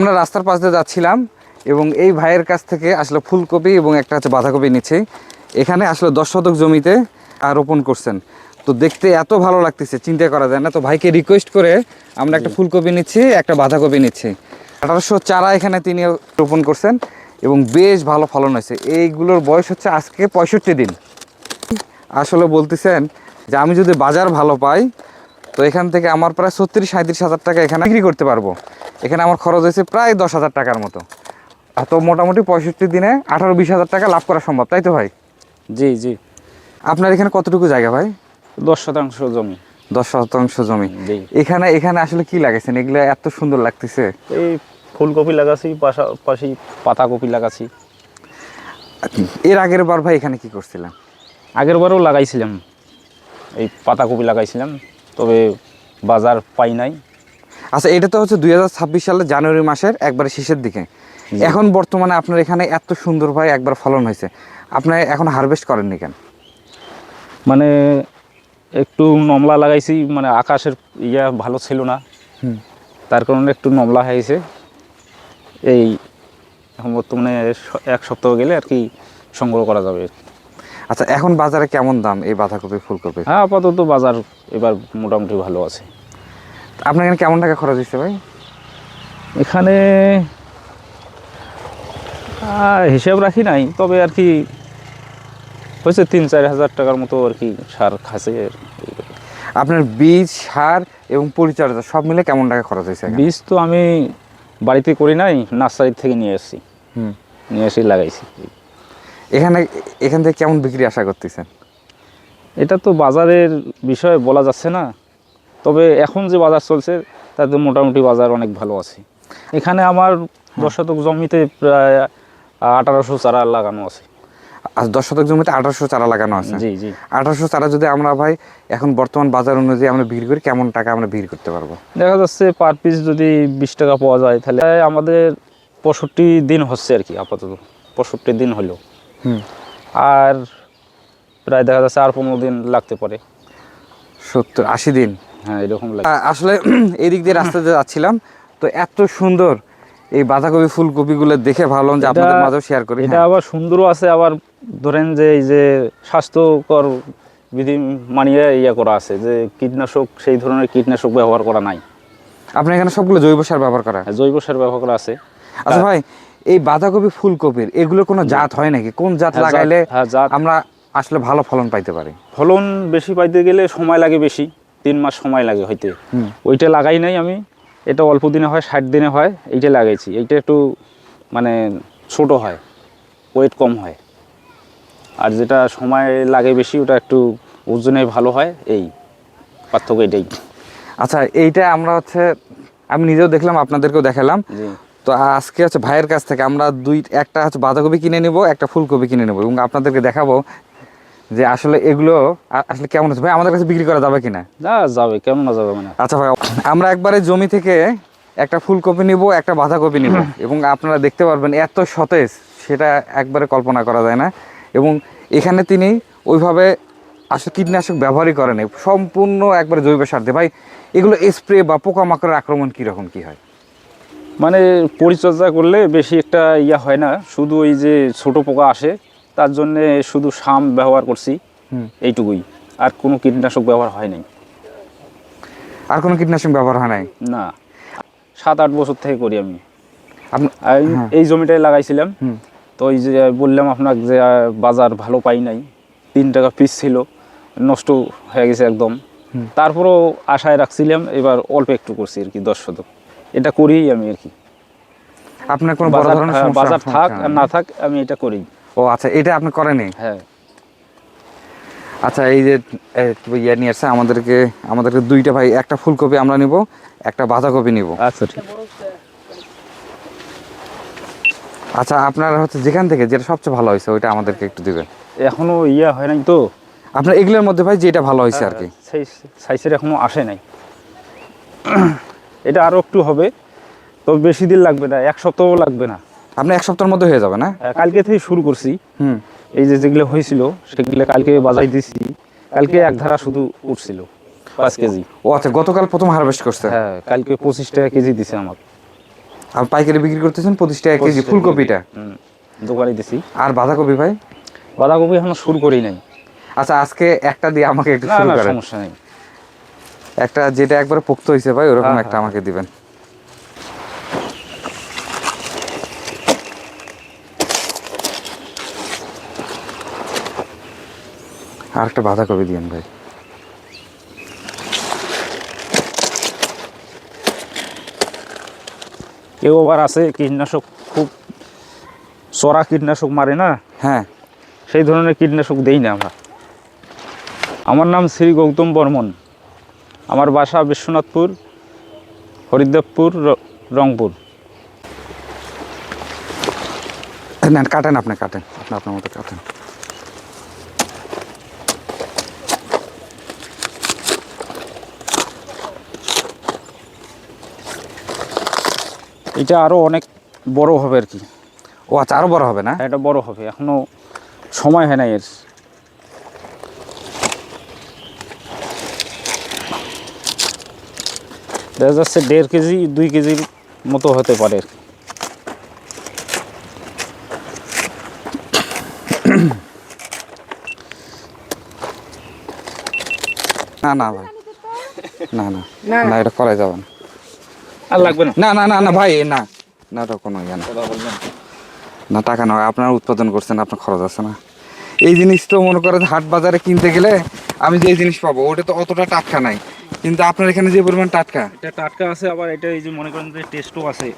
আমরা রাস্তার পাশ দিয়ে যাচ্ছিলাম এবং এই ভাইয়ের কাছ থেকে আসলে ফুলকপি এবং একটা হচ্ছে বাঁধাকপি নিচ্ছি। এখানে আসলে 10 শতক জমিতে রোপণ করছেন, তো দেখতে এত ভালো লাগতেছে চিন্তা করা যায় না। তো ভাইকে রিকোয়েস্ট করে আমরা একটা ফুলকপি নিচ্ছি, একটা বাঁধাকপি নিচ্ছি। 1800 চারা এখানে তিনি রোপণ করছেন এবং বেশ ভালো ফলন হয়েছে। এইগুলোর বয়স হচ্ছে আজকে 65 দিন। আসলে বলতেছেন যে আমি যদি বাজার ভালো পাই তো এখান থেকে আমার প্রায় 37-37 হাজার টাকা এখানে বিক্রি করতে পারবো। এখানে আমার খরচ হয়েছে প্রায় 10,000 টাকার মতো। তো মোটামুটি 65 দিনে 18-20 হাজার টাকা লাভ করা সম্ভব, তাই তো ভাই? জি জি। আপনার এখানে কতটুকু জায়গা ভাই? 10 শতাংশ জমি। 10 শতাংশ জমি। জি। এখানে এখানে আসলে কি লাগাইছেন? এগুলো এত সুন্দর লাগতেছে। এই ফুলকপি লাগাছি, পাশাপাশি পাতাকপি লাগাছি। এর আগের বার ভাই এখানে কি করছিলেন? আগের বারও লাগাইছিলাম, এই পাতাকপি লাগাইছিলাম, তবে বাজার পাই নাই। আচ্ছা, এটা তো হচ্ছে 2026 সালের জানুয়ারি মাসের একবারে শেষের দিকে। এখন বর্তমানে আপনার এখানে এত সুন্দর ভাই একবার ফলন হয়েছে, আপনি এখন হারভেস্ট করেননি কেন? মানে একটু নমলা লাগাইছি, মানে আকাশের ভালো ছিল না, তার কারণে একটু নমলা হয়েছে। এই এখন বর্তমানে 1 সপ্তাহ গেলে আর কি সংগ্রহ করা যাবে। আচ্ছা, এখন বাজারে কেমন দাম এই বাঁধাকপি ফুলকপি? হ্যাঁ, আপাতত বাজার এবার মোটামুটি ভালো আছে। আপনার এখানে কেমন টাকা খরচ হচ্ছে ভাই? এখানে হিসাব রাখি নাই, তবে আর কি হয়েছে 3-4 হাজার টাকার মতো আর কি সার খাসে। আপনার বীজ, সার এবং পরিচর্যা সব মিলে কেমন টাকা খরচ হয়েছে? বীজ তো আমি বাড়িতে করি নাই, নার্সারি থেকে নিয়ে এসেছি, নিয়ে এসে লাগাইছি। এখান থেকে কেমন বিক্রি আশা করতেছেন? এটা তো বাজারের বিষয়ে বলা যাচ্ছে না, তবে এখন যে বাজার চলছে তাতে মোটামুটি বাজার অনেক ভালো আছে। এখানে আমার 10 শতক জমিতে প্রায় 1800 চারা লাগানো আছে। আজ 10 শতক জমিতে 1800 চারা লাগানো আছে। জি জি। 1800 চারা যদি আমরা ভাই এখন বর্তমান বাজার অনুযায়ী আমরা বিক্রি করি, কেমন টাকা আমরা বিক্রি করতে পারবো? দেখা যাচ্ছে পার পিস যদি 20 টাকা পাওয়া যায়, তাহলে আমাদের 65 দিন হচ্ছে আর কি, আপাতত 65 দিন হলো। আর প্রায় দেখা যাচ্ছে আর 15 দিন লাগতে পারে। 70-80 দিন। হ্যাঁ, এরকম লাগে। আসলে এদিক দিয়ে রাস্তাতে যাচ্ছিলাম, তো এত সুন্দর এই বাঁধাকপি ফুলকপিগুলো দেখে ভাবলাম যে আপনাদের মাঝেও শেয়ার করি। এটা আবার সুন্দরও আছে, আবার ধরেন যে এই যে স্বাস্থ্যকর বিধি মানিয়ে করা আছে, যে কীটনাশক, সেই ধরনের কীটনাশক ব্যবহার করা নাই। আপনার এখানে সবগুলো জৈব সার ব্যবহার করা? জৈব সার ব্যবহার করা আছে। আচ্ছা ভাই, এই বাঁধাকপি ফুলকপির এগুলো কোনো জাত হয় নাকি? কোন জাত লাগাইলে আমরা আসলে ভালো ফলন পাইতে পারি? ফলন বেশি পাইতে গেলে সময় লাগে বেশি, 3 মাস সময় লাগে হইতে। ওইটা লাগাই নাই আমি, এটা অল্প দিনে হয়, 60 দিনে হয়, এইটা লাগাইছি। এইটা একটু মানে ছোট হয়, ওয়েট কম হয়, আর যেটা সময় লাগে বেশি ওটা একটু ওজনে ভালো হয়, এই পার্থক্য এটাই। আচ্ছা, এইটা আমরা আমি নিজেও দেখলাম, আপনাদেরকেও দেখালাম। তো আজকে ভাইয়ের কাছ থেকে আমরা একটা বাঁধাকপি কিনে নেব, একটা ফুলকপি কিনে নেব এবং আপনাদেরকে দেখাবো যে আসলে এগুলো আসলে কেমন আছে। ভাই, আমাদের কাছে বিক্রি করা যাবে কিনা? না, যাবে, কেন না যাবে মানে। আচ্ছা ভাই, আমরা একবারে জমি থেকে একটা ফুলকপি নিব, একটা বাঁধাকপি নিব এবং আপনারা দেখতে পারবেন এত সতেজ, সেটা একবারে কল্পনা করা যায় না। এবং এখানে তিনি ওইভাবে আসলে কীটনাশক ব্যবহারই করেন, সম্পূর্ণ একবারে জৈব সার দিয়ে। ভাই, এগুলো স্প্রে বা পোকামাকড়ের আক্রমণ কীরকম কী হয়? মানে পরিচর্যা করলে বেশি একটা হয় না, শুধু ওই যে ছোট পোকা আসে, তার জন্যে শুধু শাম ব্যবহার করছি, এইটুকুই। আর কোনো কীটনাশক ব্যবহার হয় নাই। আর কোনো কীটনাশক ব্যবহার হয় নাই? না, 7-8 বছর থেকে করি আমি। এই জমিটাই লাগাইছিলাম, তো ওই যে বললাম আপনাকে যে বাজার ভালো পাই নাই, 3 টাকা পিস ছিল, নষ্ট হয়ে গেছে একদম। তারপরও আশায় রাখছিলাম, এবার অল্প একটু করছি আর কি, 10 শতক। এটা করি আমি আর কি। আপনার কোনো বড় ধরনের বাজার থাক আর না থাক, আমি এটা করি। ও আচ্ছা, এটা আপনি করেনি? হ্যাঁ। আচ্ছা, এই যে নিয়ে আসছে আমাদেরকে 2টা ভাই, একটা ফুলকপি আমরা নিব, একটা বাঁধাকপি নিব। আচ্ছা ঠিক। আচ্ছা, আপনার যেখান থেকে যেটা সবচেয়ে ভালো হয়েছে ওইটা আমাদেরকে একটু দিবেন। এখনো হয় নাই তো আপনার এগুলোর মধ্যে ভাই যেটা ভালো হয়েছে আর কি, সাইজের এখনো আসে নাই। এটা আরো একটু হবে, তো বেশি দিন লাগবে না, 1 সপ্তাহও লাগবে না। আপনি 1 সপ্তাহের মধ্যে হয়ে যাবে না? কালকে থেকে শুরু করছি। এই যেগুলো হয়েছিল সেগুলো কালকে বাজাই দিছি। কালকে 1 ধারা শুধু উঠছিল 5 কেজি। ও আচ্ছা, গতকাল প্রথম হারভেস্ট করছে? হ্যাঁ, কালকে 25 টাকা কেজি দিছে আমার। আর পাইকারি বিক্রি করতেছেন 25 টাকা কেজি ফুলকপিটা? দোকানে দিছি। আর বাঁধাকপি ভাই? বাঁধাকপি এখনো শুরু করি নাই। আচ্ছা, আজকে একটা দিয়ে আমাকে একটু না শুরু না করেন। সমস্যা নেই। একটা যেটা একবারে পোক্ত হয়েছে ভাই, ওরকম হ্যাঁ, একটা আমাকে দিবেন। আর একটা বাঁধাকপি দিবেন ভাই। কেউ আবার আছে কীটনাশক খুব চড়া কীটনাশক মারে না, হ্যাঁ, সেই ধরনের কীটনাশক দেই না আমরা। আমার নাম শ্রী গৌতম বর্মন। আমার বাসা বিশ্বনাথপুর, হরিদেবপুর, রংপুর। নেন কাটেন, আপনি কাটেন, আপনি আপনার মতো কাটেন। এটা আরও অনেক বড় হবে আর কি। ও আচ্ছা, আরো বড় হবে না? এটা বড় হবে, এখনো সময় হয় না এর। দেখা যাচ্ছে 1.5 কেজি 2 কেজির মতো হতে পারে আর কি। না না ভাই, না না না, এটা করা যাবে না। আর লাগবে না। না না না না ভাই, না না, ওটা কোনো ইয়ে না। না, টাকা নয়, আপনার উৎপাদন করছেন, আপনার খরচ আছে না। এই জিনিস তো মনে করেন হাট বাজারে কিনতে গেলে আমি যে জিনিস পাবো ওটা তো অতটা টাটকা নাই, কিন্তু আপনার এখানে যে পরিমাণ টাটকা। এটা টাটকা আছে, আবার এটা এই যে মনে করেন যে টেস্টও আছে।